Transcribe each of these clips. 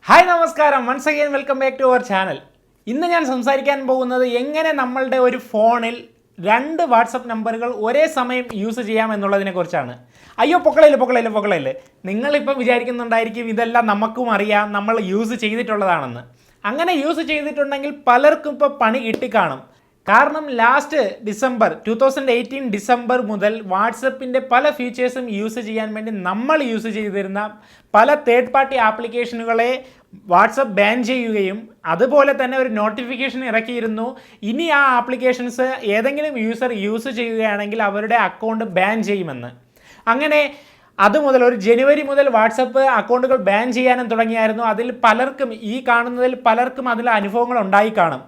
Hi നമസ്കാരം, once again welcome back to our channel. ഇന്ന് ഞാൻ സംസാരിക്കാൻ പോകുന്നത് എങ്ങനെ നമ്മളുടെ ഒരു ഫോണിൽ 2 വാട്സപ്പ് നമ്പറുകൾ ഒരേ സമയം യൂസ് ചെയ്യാം എന്നുള്ളതിനെ കുറിച്ചാണ്. അയ്യോ പൊക്കളയില്ല. നിങ്ങളിപ്പോൾ വിചാരിക്കുന്നുണ്ടായിരിക്കും ഇതെല്ലാം നമുക്കും അറിയാം, നമ്മൾ യൂസ് ചെയ്തിട്ടുള്ളതാണെന്ന്. അങ്ങനെ യൂസ് ചെയ്തിട്ടുണ്ടെങ്കിൽ പലർക്കും ഇപ്പോൾ പണി കിട്ടിക്കാണും. കാരണം ലാസ്റ്റ് ഡിസംബർ 2018 ഡിസംബർ മുതൽ വാട്സപ്പിൻ്റെ പല ഫീച്ചേഴ്സും യൂസ് ചെയ്യാൻ വേണ്ടി നമ്മൾ യൂസ് ചെയ്തിരുന്ന പല തേർഡ് പാർട്ടി ആപ്ലിക്കേഷനുകളെ വാട്സപ്പ് ബാൻ ചെയ്യുകയും അതുപോലെ തന്നെ ഒരു നോട്ടിഫിക്കേഷൻ ഇറക്കിയിരുന്നു, ഇനി ആ ആപ്ലിക്കേഷൻസ് ഏതെങ്കിലും യൂസർ യൂസ് ചെയ്യുകയാണെങ്കിൽ അവരുടെ അക്കൗണ്ട് ബാൻ ചെയ്യുമെന്ന്. അങ്ങനെ അതുമുതൽ ഒരു ജനുവരി മുതൽ വാട്സപ്പ് അക്കൗണ്ടുകൾ ബാൻ ചെയ്യാനും തുടങ്ങിയായിരുന്നു. അതിൽ പലർക്കും, ഈ കാണുന്നതിൽ പലർക്കും അതിൽ അനുഭവങ്ങൾ ഉണ്ടായി കാണും.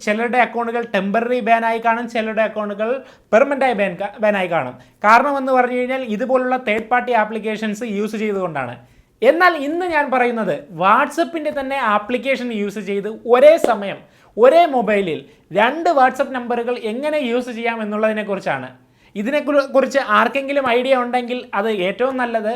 ചിലരുടെ അക്കൗണ്ടുകൾ ടെമ്പററി ബാനായി കാണും, ചിലരുടെ അക്കൗണ്ടുകൾ പെർമനൻ്റായി ബാനായി കാണും. കാരണമെന്ന് പറഞ്ഞു കഴിഞ്ഞാൽ ഇതുപോലുള്ള തേർഡ് പാർട്ടി ആപ്ലിക്കേഷൻസ് യൂസ് ചെയ്തുകൊണ്ടാണ്. എന്നാൽ ഇന്ന് ഞാൻ പറയുന്നത് വാട്സപ്പിൻ്റെ തന്നെ ആപ്ലിക്കേഷൻ യൂസ് ചെയ്ത് ഒരേ സമയം ഒരേ മൊബൈലിൽ 2 വാട്സപ്പ് നമ്പറുകൾ എങ്ങനെ യൂസ് ചെയ്യാം എന്നുള്ളതിനെക്കുറിച്ചാണ്. ഇതിനെക്കുറിച്ച് ആർക്കെങ്കിലും ഐഡിയ ഉണ്ടെങ്കിൽ അത് ഏറ്റവും നല്ലത്.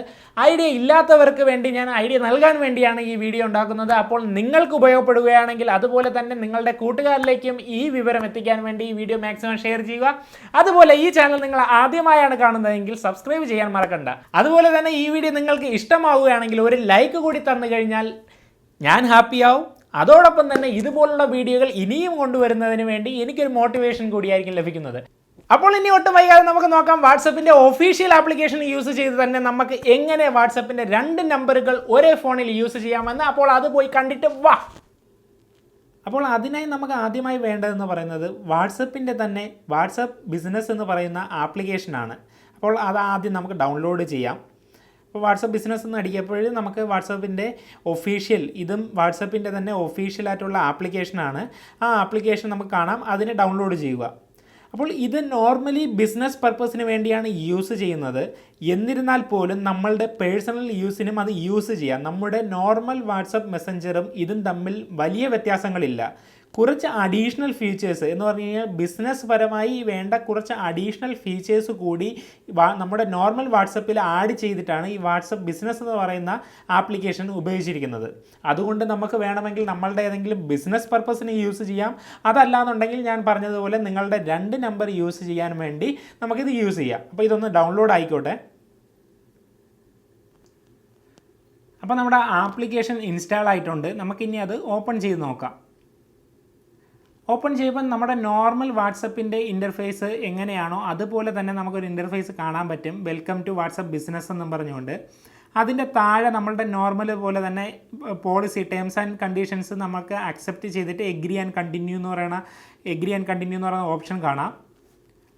ഐഡിയ ഇല്ലാത്തവർക്ക് വേണ്ടി ഞാൻ ഐഡിയ നൽകാൻ വേണ്ടിയാണ് ഈ വീഡിയോ ഉണ്ടാക്കുന്നത്. അപ്പോൾ നിങ്ങൾക്ക് ഉപയോഗപ്പെടുകയാണെങ്കിൽ അതുപോലെ തന്നെ നിങ്ങളുടെ കൂട്ടുകാരിലേക്കും ഈ വിവരം എത്തിക്കാൻ വേണ്ടി ഈ വീഡിയോ മാക്സിമം ഷെയർ ചെയ്യുക. അതുപോലെ ഈ ചാനൽ നിങ്ങൾ ആദ്യമായാണ് കാണുന്നതെങ്കിൽ സബ്സ്ക്രൈബ് ചെയ്യാൻ മറക്കണ്ട. അതുപോലെ തന്നെ ഈ വീഡിയോ നിങ്ങൾക്ക് ഇഷ്ടമാവുകയാണെങ്കിൽ ഒരു ലൈക്ക് കൂടി തന്നു കഴിഞ്ഞാൽ ഞാൻ ഹാപ്പിയാവും. അതോടൊപ്പം തന്നെ ഇതുപോലുള്ള വീഡിയോകൾ ഇനിയും കൊണ്ടുവരുന്നതിന് വേണ്ടി എനിക്കൊരു മോട്ടിവേഷൻ കൂടിയായിരിക്കും ലഭിക്കുന്നത്. അപ്പോൾ ഇനി ഒട്ടും വൈകാതെ നമുക്ക് നോക്കാം വാട്സപ്പിൻ്റെ ഒഫീഷ്യൽ ആപ്ലിക്കേഷൻ യൂസ് ചെയ്ത് തന്നെ നമുക്ക് എങ്ങനെ വാട്സപ്പിൻ്റെ 2 നമ്പറുകൾ ഒരേ ഫോണിൽ യൂസ് ചെയ്യാമെന്ന്. അപ്പോൾ അത് പോയി കണ്ടിട്ട് വാ. അപ്പോൾ അതിനായി നമുക്ക് ആദ്യമായി വേണ്ടതെന്ന് പറയുന്നത് വാട്സപ്പിൻ്റെ തന്നെ വാട്സപ്പ് ബിസിനസ് എന്ന് പറയുന്ന ആപ്ലിക്കേഷനാണ്. അപ്പോൾ അത് ആദ്യം നമുക്ക് ഡൗൺലോഡ് ചെയ്യാം. അപ്പോൾ വാട്സപ്പ് ബിസിനസ് എന്ന് അടിക്കപ്പോൾ നമുക്ക് വാട്സപ്പിൻ്റെ ഒഫീഷ്യൽ, ഇതും വാട്സപ്പിൻ്റെ തന്നെ ഒഫീഷ്യലായിട്ടുള്ള ആപ്ലിക്കേഷനാണ്. ആ ആപ്ലിക്കേഷൻ നമുക്ക് കാണാം, അതിനെ ഡൗൺലോഡ് ചെയ്യുക. അപ്പോൾ ഇത് നോർമലി ബിസിനസ് പർപ്പസിന് വേണ്ടിയാണ് യൂസ് ചെയ്യുന്നത്. എന്നിരുന്നാൽ പോലും നമ്മളുടെ പേഴ്സണൽ യൂസിനും അത് യൂസ് ചെയ്യാം. നമ്മുടെ നോർമൽ വാട്സപ്പ് മെസ്സഞ്ചറും ഇതും തമ്മിൽ വലിയ വ്യത്യാസങ്ങളില്ല. കുറച്ച് അഡീഷണൽ ഫീച്ചേഴ്സ് എന്ന് പറഞ്ഞു കഴിഞ്ഞാൽ ബിസിനസ് പരമായി വേണ്ട കുറച്ച് അഡീഷണൽ ഫീച്ചേഴ്സ് കൂടി നമ്മുടെ നോർമൽ വാട്സപ്പിൽ ആഡ് ചെയ്തിട്ടാണ് ഈ വാട്സപ്പ് ബിസിനസ് എന്ന് പറയുന്ന ആപ്ലിക്കേഷൻ ഉപയോഗിച്ചിരിക്കുന്നത്. അതുകൊണ്ട് നമുക്ക് വേണമെങ്കിൽ നമ്മളുടെ ഏതെങ്കിലും ബിസിനസ് പർപ്പസിന് യൂസ് ചെയ്യാം. അതല്ലാന്നുണ്ടെങ്കിൽ ഞാൻ പറഞ്ഞതുപോലെ നിങ്ങളുടെ 2 നമ്പർ യൂസ് ചെയ്യാൻ വേണ്ടി നമുക്കിത് യൂസ് ചെയ്യാം. അപ്പോൾ ഇതൊന്ന് ഡൗൺലോഡ് ആയിക്കോട്ടെ. അപ്പോൾ നമ്മുടെ ആപ്ലിക്കേഷൻ ഇൻസ്റ്റാൾ ആയിട്ടുണ്ട്. നമുക്കിനി അത് ഓപ്പൺ ചെയ്ത് നോക്കാം. ഓപ്പൺ ചെയ്യുമ്പോൾ നമ്മുടെ നോർമൽ വാട്സപ്പിൻ്റെ ഇൻ്റർഫേസ് എങ്ങനെയാണോ അതുപോലെ തന്നെ നമുക്കൊരു ഇൻ്റർഫേസ് കാണാൻ പറ്റും. വെൽക്കം ടു വാട്സപ്പ് ബിസിനസ് എന്നും പറഞ്ഞുകൊണ്ട് അതിൻ്റെ താഴെ നമ്മളുടെ നോർമൽ പോലെ തന്നെ പോളിസി, ടേംസ് ആൻഡ് കണ്ടീഷൻസ് നമുക്ക് അക്സെപ്റ്റ് ചെയ്തിട്ട് എഗ്രി ആൻഡ് കണ്ടിന്യൂ എന്ന് പറയുന്ന ഓപ്ഷൻ കാണാം.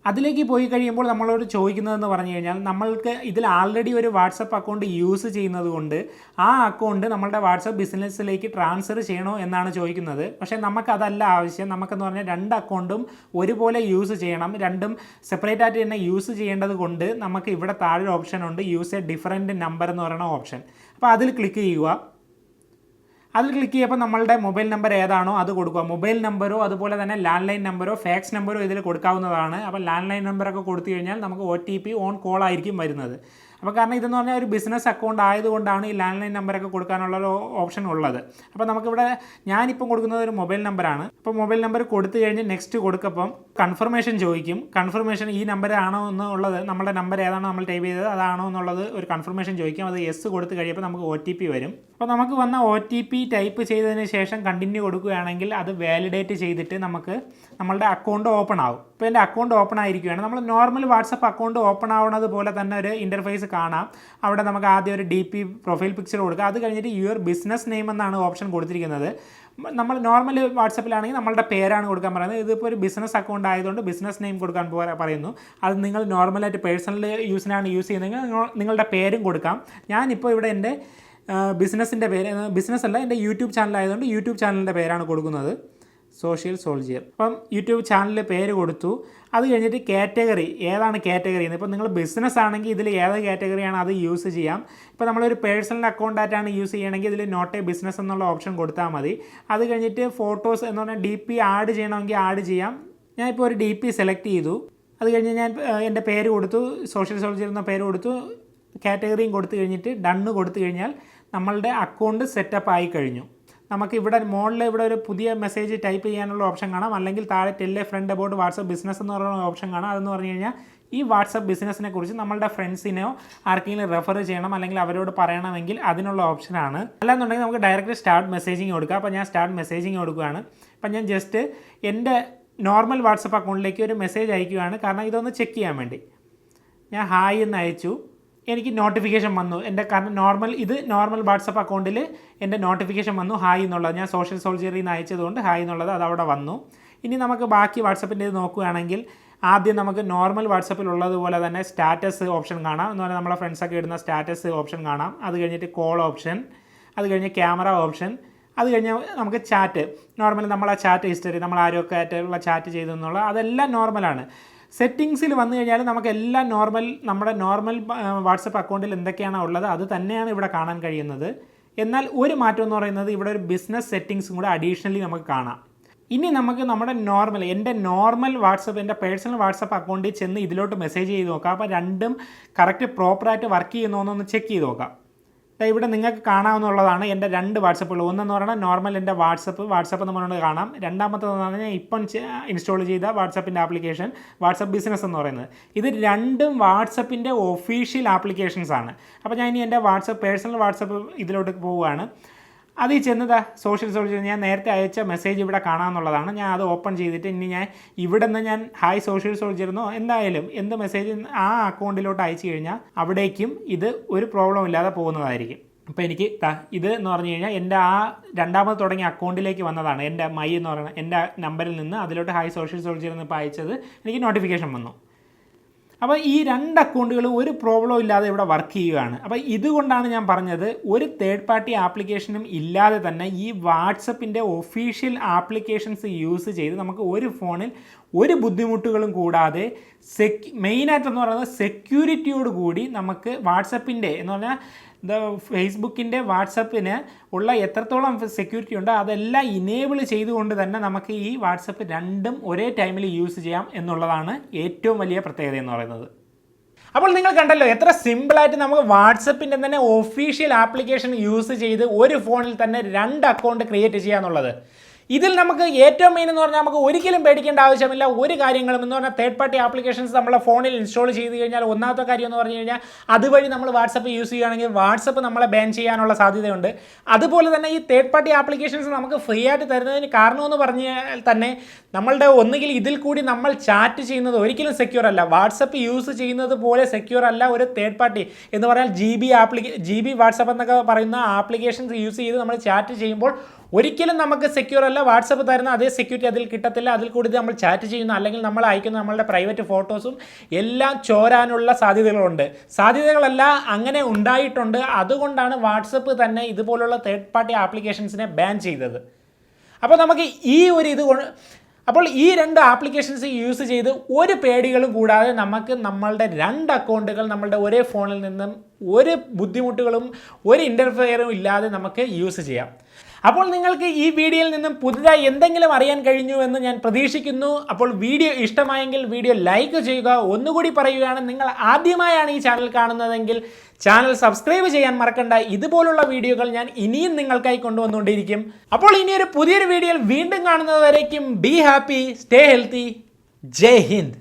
അതിലേക്ക് പോയി കഴിയുമ്പോൾ നമ്മളോട് ചോദിക്കുന്നതെന്ന് പറഞ്ഞു കഴിഞ്ഞാൽ നമ്മൾക്ക് ഇതിൽ ആൾറെഡി ഒരു വാട്സപ്പ് അക്കൗണ്ട് യൂസ് ചെയ്യുന്നത് കൊണ്ട് ആ അക്കൗണ്ട് നമ്മളുടെ വാട്സപ്പ് ബിസിനസ്സിലേക്ക് ട്രാൻസ്ഫർ ചെയ്യണോ എന്നാണ് ചോദിക്കുന്നത്. പക്ഷേ നമുക്കതല്ല ആവശ്യം. നമുക്കെന്ന് പറഞ്ഞാൽ 2 അക്കൗണ്ടും ഒരുപോലെ യൂസ് ചെയ്യണം, രണ്ടും സെപ്പറേറ്റ് ആയിട്ട് തന്നെ യൂസ് ചെയ്യേണ്ടത് കൊണ്ട് നമുക്ക് ഇവിടെ താഴെ ഓപ്ഷൻ ഉണ്ട്, യൂസ് എ ഡിഫറൻറ്റ് നമ്പർ എന്ന് പറയുന്ന ഓപ്ഷൻ. അപ്പോൾ അതിൽ ക്ലിക്ക് ചെയ്യുക. അതിൽ ക്ലിക്ക് ചെയ്യുമ്പോൾ നമ്മളുടെ മൊബൈൽ നമ്പർ ഏതാണോ അത് കൊടുക്കുക. മൊബൈൽ നമ്പറോ അതുപോലെ തന്നെ ലാൻഡ് ലൈൻ നമ്പറോ ഫാക്സ് നമ്പറോ ഇതിൽ കൊടുക്കാവുന്നതാണ്. അപ്പോൾ ലാൻഡ് ലൈൻ നമ്പറൊക്കെ കൊടുത്തു കഴിഞ്ഞാൽ നമുക്ക് OTP ഓൺ കോൾ ആയിരിക്കും വരുന്നത്. അപ്പോൾ കാരണം ഇതെന്ന് പറഞ്ഞാൽ ഒരു ബിസിനസ് അക്കൗണ്ട് ആയതുകൊണ്ടാണ് ഈ ലാൻഡ് ലൈൻ നമ്പറൊക്കെ കൊടുക്കാനുള്ള ഒരു ഓപ്ഷൻ ഉള്ളത്. അപ്പോൾ നമുക്കിവിടെ ഞാനിപ്പം കൊടുക്കുന്നത് ഒരു മൊബൈൽ നമ്പറാണ്. അപ്പോൾ മൊബൈൽ നമ്പർ കൊടുത്തു കഴിഞ്ഞ് നെക്സ്റ്റ് കൊടുക്കപ്പം കൺഫർമേഷൻ ചോദിക്കും. കൺഫർമേഷൻ ഈ നമ്പർ ആണോ എന്നുള്ളത്, നമ്മുടെ നമ്പർ ഏതാണോ നമ്മൾ ടൈപ്പ് ചെയ്തത് അതാണോ എന്നുള്ളത് ഒരു കൺഫർമേഷൻ ചോദിക്കും. അത് യെസ് കൊടുത്തു കഴിയുമ്പോൾ നമുക്ക് OTP വരും. അപ്പോൾ നമുക്ക് വന്ന OTP ടൈപ്പ് ചെയ്തതിന് ശേഷം കണ്ടിന്യൂ കൊടുക്കുകയാണെങ്കിൽ അത് വാലിഡേറ്റ് ചെയ്തിട്ട് നമുക്ക് നമ്മളുടെ അക്കൗണ്ട് ഓപ്പൺ ആവും. ഇപ്പോൾ എൻ്റെ അക്കൗണ്ട് ഓപ്പൺ ആയിരിക്കുകയാണ്. നമ്മൾ നോർമൽ വാട്സപ്പ് അക്കൗണ്ട് ഓപ്പൺ ആവുന്നത് പോലെ തന്നെ ഒരു ഇൻ്റർഫേസ് കാണാം. അവിടെ നമുക്ക് ആദ്യം ഒരു DP പ്രൊഫൈൽ പിക്ചർ കൊടുക്കുക. അത് കഴിഞ്ഞിട്ട് യുവർ ബിസിനസ് നെയിം എന്നാണ് ഓപ്ഷൻ കൊടുത്തിരിക്കുന്നത്. നമ്മൾ നോർമൽ വാട്സപ്പിലാണെങ്കിൽ നമ്മളുടെ പേരാണ് കൊടുക്കാൻ പറയുന്നത്. ഇതിപ്പോൾ ഒരു ബിസിനസ് അക്കൗണ്ട് ആയതുകൊണ്ട് ബിസിനസ് നെയിം കൊടുക്കാൻ പറയുന്നു. അത് നിങ്ങൾ നോർമലായിട്ട് പേഴ്സണൽ യൂസിനാണ് യൂസ് ചെയ്യുന്നതെങ്കിൽ നിങ്ങളുടെ പേരും കൊടുക്കാം. ഞാനിപ്പോൾ ഇവിടെ എൻ്റെ ബിസിനസ്സിൻ്റെ പേര്, ബിസിനസ് അല്ല, എൻ്റെ യൂട്യൂബ് ചാനലായതുകൊണ്ട് യൂട്യൂബ് ചാനലിൻ്റെ പേരാണ് കൊടുക്കുന്നത്, സോഷ്യൽ സോൾജിയർ. അപ്പം യൂട്യൂബ് ചാനലിൽ പേര് കൊടുത്തു. അത് കഴിഞ്ഞിട്ട് കാറ്റഗറി, ഏതാണ് കാറ്റഗറി എന്ന്. ഇപ്പോൾ നിങ്ങൾ ബിസിനസ് ആണെങ്കിൽ ഇതിൽ ഏത് കാറ്റഗറിയാണ് അത് യൂസ് ചെയ്യാം. ഇപ്പോൾ നമ്മളൊരു പേഴ്സണൽ അക്കൗണ്ടായിട്ടാണ് യൂസ് ചെയ്യണമെങ്കിൽ ഇതിൽ നോട്ട് എ ബിസിനസ് എന്നുള്ള ഓപ്ഷൻ കൊടുത്താൽ മതി. അത് കഴിഞ്ഞിട്ട് ഫോട്ടോസ് എന്ന് പറഞ്ഞാൽ DP ആഡ് ചെയ്യണമെങ്കിൽ ആഡ് ചെയ്യാം. ഞാനിപ്പോൾ ഒരു DP സെലക്ട് ചെയ്തു. അത് കഴിഞ്ഞ് ഞാൻ എൻ്റെ പേര് കൊടുത്തു, സോഷ്യൽ സോൾജിയർ എന്ന പേര് കൊടുത്തു, കാറ്റഗറിയും കൊടുത്തു കഴിഞ്ഞിട്ട് ഡണ്ണ് കൊടുത്തു കഴിഞ്ഞാൽ നമ്മളുടെ അക്കൗണ്ട് സെറ്റപ്പ് ആയി കഴിഞ്ഞു. നമുക്ക് ഇവിടെ മുകളിൽ ഇവിടെ ഒരു പുതിയ മെസ്സേജ് ടൈപ്പ് ചെയ്യാനുള്ള ഓപ്ഷൻ കാണാം, അല്ലെങ്കിൽ താഴെ tell a friend about WhatsApp business എന്ന് പറയുന്ന ഓപ്ഷൻ കാണാം. അതെന്ന് പറഞ്ഞു കഴിഞ്ഞാൽ ഈ വാട്സപ്പ് ബിസിനസ്സിനെ കുറിച്ച് നമ്മളുടെ ഫ്രണ്ട്സിനെയോ ആർക്കെങ്കിലും റെഫർ ചെയ്യണം അല്ലെങ്കിൽ അവരോട് പറയണമെങ്കിൽ അതിനുള്ള ഓപ്ഷനാണ്. അല്ലാന്നുണ്ടെങ്കിൽ നമുക്ക് ഡയറക്റ്റ് സ്റ്റാർട്ട് മെസ്സേജിങ് കൊടുക്കാം. അപ്പോൾ ഞാൻ സ്റ്റാർട്ട് മെസ്സേജിങ് കൊടുക്കുകയാണ്. അപ്പം ഞാൻ ജസ്റ്റ് എൻ്റെ നോർമൽ വാട്സപ്പ് അക്കൗണ്ടിലേക്ക് ഒരു മെസ്സേജ് അയക്കുകയാണ്, കാരണം ഇതൊന്ന് ചെക്ക് ചെയ്യാൻ വേണ്ടി. ഞാൻ ഹായ് എന്ന് അയച്ചു. എനിക്ക് നോട്ടിഫിക്കേഷൻ വന്നു. എൻ്റെ കാരണം നോർമൽ വാട്സപ്പ് അക്കൗണ്ടിൽ എൻ്റെ നോട്ടിഫിക്കേഷൻ വന്നു ഹായ് എന്നുള്ളത്. ഞാൻ സോഷ്യൽ സോൾജിയറിൽ നിന്ന് അയച്ചതുകൊണ്ട് ഹായ് എന്നുള്ളത് അതവിടെ വന്നു. ഇനി നമുക്ക് ബാക്കി വാട്സപ്പിൻ്റെ ഇത് നോക്കുകയാണെങ്കിൽ ആദ്യം നമുക്ക് നോർമൽ വാട്സപ്പിലുള്ളതുപോലെ തന്നെ സ്റ്റാറ്റസ് ഓപ്ഷൻ കാണാം. എന്ന് പറഞ്ഞാൽ നമ്മളെ ഫ്രണ്ട്സൊക്കെ ഇടുന്ന സ്റ്റാറ്റസ് ഓപ്ഷൻ കാണാം. അത് കഴിഞ്ഞിട്ട് കോൾ ഓപ്ഷൻ, അത് കഴിഞ്ഞ് ക്യാമറ ഓപ്ഷൻ, അത് കഴിഞ്ഞ് നമുക്ക് ചാറ്റ്, നോർമൽ നമ്മൾ ആ ചാറ്റ് ഹിസ്റ്ററി നമ്മൾ ആരൊക്കെ ആയിട്ടുള്ള ചാറ്റ് ചെയ്തെന്നുള്ള അതെല്ലാം നോർമലാണ്. സെറ്റിങ്സിൽ വന്നു കഴിഞ്ഞാൽ നമുക്ക് എല്ലാം നമ്മുടെ നോർമൽ വാട്സപ്പ് അക്കൗണ്ടിൽ എന്തൊക്കെയാണോ ഉള്ളത് അത് തന്നെയാണ് ഇവിടെ കാണാൻ കഴിയുന്നത്. എന്നാൽ ഒരു മാറ്റം എന്ന് പറയുന്നത് ഇവിടെ ഒരു ബിസിനസ് സെറ്റിങ്സും കൂടെ അഡീഷണലി നമുക്ക് കാണാം. ഇനി നമുക്ക് നമ്മുടെ എൻ്റെ നോർമൽ വാട്സപ്പ്, എൻ്റെ പേഴ്സണൽ വാട്സപ്പ് അക്കൗണ്ടിൽ ചെന്ന് ഇതിലോട്ട് മെസ്സേജ് ചെയ്ത് നോക്കാം. അപ്പോൾ രണ്ടും കറക്റ്റ് പ്രോപ്പറായിട്ട് വർക്ക് ചെയ്യുന്നോന്നൊന്ന് ചെക്ക് ചെയ്ത് നോക്കാം. ഇവിടെ നിങ്ങൾക്ക് കാണാവുന്നതാണ് എൻ്റെ രണ്ട് വാട്സപ്പുകൾ. ഒന്നെന്ന് പറഞ്ഞാൽ നോർമൽ എൻ്റെ വാട്സപ്പ് എന്ന് പറഞ്ഞുകൊണ്ട് കാണാം. രണ്ടാമത്തേന്ന് പറഞ്ഞാൽ ഇപ്പം ഇൻസ്റ്റാൾ ചെയ്ത വാട്സപ്പിൻ്റെ ആപ്ലിക്കേഷൻ വാട്സപ്പ് ബിസിനസ് എന്ന് പറയുന്നത്. ഇത് രണ്ടും വാട്സപ്പിൻ്റെ ഒഫീഷ്യൽ ആപ്ലിക്കേഷൻസ് ആണ്. അപ്പോൾ ഞാൻ ഇനി എൻ്റെ പേഴ്സണൽ വാട്സപ്പ് ഇതിലോട്ട് പോവുകയാണ്. അതിൽ ചെന്നതാ സോഷ്യൽ ഞാൻ നേരത്തെ അയച്ച മെസ്സേജ് ഇവിടെ കാണാമെന്നുള്ളതാണ്. ഞാൻ അത് ഓപ്പൺ ചെയ്തിട്ട് ഇനി ഞാൻ ഇവിടെ നിന്ന് ഞാൻ ഹായ് സോഷ്യൽ സോൾജിയർന്നോ എന്തായാലും എന്ത് മെസ്സേജ് ആ അക്കൗണ്ടിലോട്ട് അയച്ചു കഴിഞ്ഞാൽ അവിടേക്കും ഇത് ഒരു പ്രോബ്ലം ഇല്ലാതെ പോകുന്നതായിരിക്കും. അപ്പോൾ എനിക്ക് ഇത് എന്ന് പറഞ്ഞു കഴിഞ്ഞാൽ എൻ്റെ ആ രണ്ടാമത് തുടങ്ങിയ അക്കൗണ്ടിലേക്ക് വന്നതാണ്. എൻ്റെ മൈ എന്ന് പറയുന്ന എൻ്റെ നമ്പറിൽ നിന്ന് അതിലോട്ട് ഹായ് സോഷ്യൽ സോൾജിയർ എന്ന് ഇപ്പോൾ അയച്ചത് എനിക്ക് നോട്ടിഫിക്കേഷൻ വന്നു. അപ്പോൾ ഈ രണ്ട് അക്കൗണ്ടുകളും ഒരു പ്രോബ്ലം ഇല്ലാതെ ഇവിടെ വർക്ക് ചെയ്യുകയാണ്. അപ്പോൾ ഇതുകൊണ്ടാണ് ഞാൻ പറഞ്ഞത് ഒരു തേർഡ് പാർട്ടി ആപ്ലിക്കേഷനും ഇല്ലാതെ തന്നെ ഈ വാട്സപ്പിൻ്റെ ഒഫീഷ്യൽ ആപ്ലിക്കേഷൻസ് യൂസ് ചെയ്ത് നമുക്ക് ഒരു ഫോണിൽ ഒരു ബുദ്ധിമുട്ടുകളും കൂടാതെ മെയിനായിട്ടെന്ന് പറയുന്നത് സെക്യൂരിറ്റിയോട് കൂടി നമുക്ക് വാട്സപ്പിൻ്റെ എന്ന് പറഞ്ഞാൽ ഫേസ്ബുക്കിൻ്റെ വാട്സപ്പിന് ഉള്ള എത്രത്തോളം സെക്യൂരിറ്റി ഉണ്ടോ അതെല്ലാം ഇനേബിൾ ചെയ്തുകൊണ്ട് തന്നെ നമുക്ക് ഈ വാട്സപ്പ് രണ്ടും ഒരേ ടൈമിൽ യൂസ് ചെയ്യാം എന്നുള്ളതാണ് ഏറ്റവും വലിയ പ്രത്യേകത എന്ന് പറയുന്നത്. അപ്പോൾ നിങ്ങൾ കണ്ടല്ലോ എത്ര സിമ്പിളായിട്ട് നമുക്ക് വാട്സപ്പിൻ്റെ തന്നെ ഒഫീഷ്യൽ ആപ്ലിക്കേഷൻ യൂസ് ചെയ്ത് ഒരു ഫോണിൽ തന്നെ രണ്ട് അക്കൗണ്ട് ക്രിയേറ്റ് ചെയ്യാന്നുള്ളത്. ഇതിൽ നമുക്ക് ഏറ്റവും മെയിൻ എന്ന് പറഞ്ഞാൽ നമുക്ക് ഒരിക്കലും പേടിക്കേണ്ട ആവശ്യമില്ല ഒരു കാര്യങ്ങളും. എന്ന് പറഞ്ഞാൽ തേർഡ് പാർട്ടി ആപ്ലിക്കേഷൻസ് നമ്മളെ ഫോണിൽ ഇൻസ്റ്റാൾ ചെയ്ത് കഴിഞ്ഞാൽ ഒന്നാമത്തെ കാര്യം എന്ന് പറഞ്ഞു കഴിഞ്ഞാൽ അതുവഴി നമ്മൾ വാട്സപ്പ് യൂസ് ചെയ്യുകയാണെങ്കിൽ വാട്സപ്പ് നമ്മളെ ബാൻ ചെയ്യാനുള്ള സാധ്യതയുണ്ട്. അതുപോലെ തന്നെ ഈ തേർഡ് പാർട്ടി ആപ്ലിക്കേഷൻസ് നമുക്ക് ഫ്രീ ആയിട്ട് തരുന്നതിന് കാരണമെന്ന് പറഞ്ഞാൽ തന്നെ നമ്മളുടെ ഒന്നുകിൽ ഇതിൽ കൂടി നമ്മൾ ചാറ്റ് ചെയ്യുന്നത് ഒരിക്കലും സെക്യൂർ അല്ല. വാട്സപ്പ് യൂസ് ചെയ്യുന്നത് പോലെ സെക്യൂർ അല്ല ഒരു തേർഡ് പാർട്ടി എന്ന് പറഞ്ഞാൽ ജി ബി വാട്സപ്പ് എന്നൊക്കെ പറയുന്ന ആപ്ലിക്കേഷൻസ് യൂസ് ചെയ്ത് നമ്മൾ ചാറ്റ് ചെയ്യുമ്പോൾ ഒരിക്കലും നമുക്ക് സെക്യൂർ അല്ല. വാട്സപ്പ് തരുന്ന അതേ സെക്യൂരിറ്റി അതിൽ കിട്ടത്തില്ല. അതിൽ കൂടി നമ്മൾ ചാറ്റ് ചെയ്യുന്ന അല്ലെങ്കിൽ നമ്മൾ അയക്കുന്ന നമ്മളുടെ പ്രൈവറ്റ് ഫോട്ടോസും എല്ലാം ചോരാനുള്ള സാധ്യതകളല്ല അങ്ങനെ ഉണ്ടായിട്ടുണ്ട്. അതുകൊണ്ടാണ് വാട്സപ്പ് തന്നെ ഇതുപോലുള്ള തേർഡ് പാർട്ടി ആപ്ലിക്കേഷൻസിനെ ബാൻ ചെയ്തത്. അപ്പോൾ നമുക്ക് അപ്പോൾ ഈ രണ്ട് ആപ്ലിക്കേഷൻസ് യൂസ് ചെയ്ത് ഒരു പേടികളും കൂടാതെ നമുക്ക് നമ്മളുടെ രണ്ട് അക്കൗണ്ടുകൾ നമ്മളുടെ ഒരേ ഫോണിൽ നിന്നും ഒരു ബുദ്ധിമുട്ടുകളും ഒരു ഇൻ്റർഫിയറും ഇല്ലാതെ നമുക്ക് യൂസ് ചെയ്യാം. അപ്പോൾ നിങ്ങൾക്ക് ഈ വീഡിയോയിൽ നിന്നും പുതുതായി എന്തെങ്കിലും അറിയാൻ കഴിഞ്ഞു എന്ന് ഞാൻ പ്രതീക്ഷിക്കുന്നു. അപ്പോൾ വീഡിയോ ഇഷ്ടമായെങ്കിൽ വീഡിയോ ലൈക്ക് ചെയ്യുക. ഒന്നുകൂടി പറയുകയാണ്, നിങ്ങൾ ആദ്യമായാണ് ഈ ചാനൽ കാണുന്നതെങ്കിൽ ചാനൽ സബ്സ്ക്രൈബ് ചെയ്യാൻ മറക്കണ്ട. ഇതുപോലുള്ള വീഡിയോകൾ ഞാൻ ഇനിയും നിങ്ങൾക്കായി കൊണ്ടുവന്നുകൊണ്ടിരിക്കും. അപ്പോൾ ഇനിയൊരു പുതിയൊരു വീഡിയോയിൽ വീണ്ടും കാണുന്നതുവരേക്കും ബി ഹാപ്പി, സ്റ്റേ ഹെൽത്തി, ജയ് ഹിന്ദ്.